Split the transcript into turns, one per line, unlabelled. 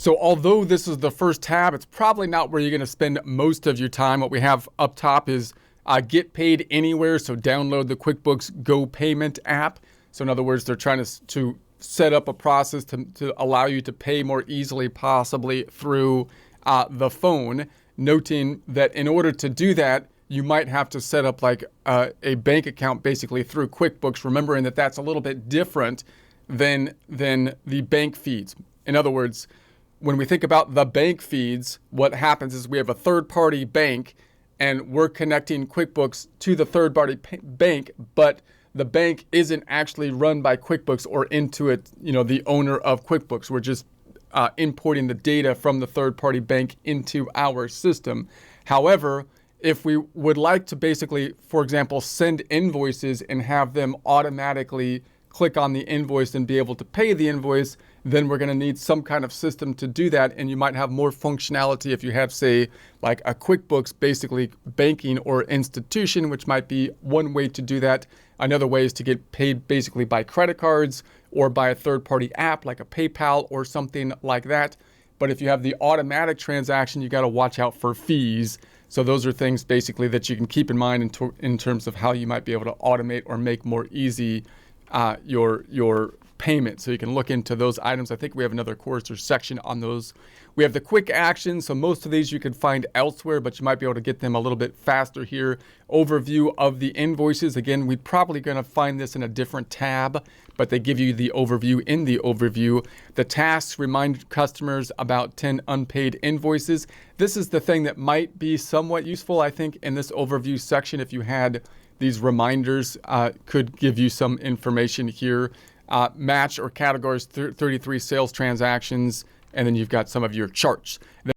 So although this is the first tab, it's probably not where you're going to spend most of your time. What we have up top is Get Paid Anywhere. So download the QuickBooks Go Payment app. So in other words, they're trying to set up a process to allow you to pay more easily, possibly through the phone, noting that in order to do that, you might have to set up like a bank account basically through QuickBooks, remembering that that's a little bit different than the bank feeds. In other words, when we think about the bank feeds, what happens is we have a third-party bank and we're connecting QuickBooks to the third-party bank, but the bank isn't actually run by QuickBooks or Intuit, the owner of QuickBooks. We're just importing the data from the third-party bank into our system. However, if we would like to basically, for example, send invoices and have them automatically click on the invoice and be able to pay the invoice, then we're going to need some kind of system to do that. And you might have more functionality if you have, say, like a QuickBooks basically banking or institution, which might be one way to do that. Another way is to get paid basically by credit cards or by a third-party app like a PayPal or something like that. But if you have the automatic transaction, you got to watch out for fees. So those are things basically that you can keep in mind in terms of how you might be able to automate or make more easy your payment. So you can look into those items. I think we have another course or section on those. We have the quick actions. So most of these you can find elsewhere, but you might be able to get them a little bit faster here. Overview of the invoices. Again, we're probably going to find this in a different tab, but they give you the overview in the overview. The tasks remind customers about 10 unpaid invoices. This is the thing that might be somewhat useful, I think, in this overview section. If you had these reminders, could give you some information here. Match or categorize 33 sales transactions, and then you've got some of your charts.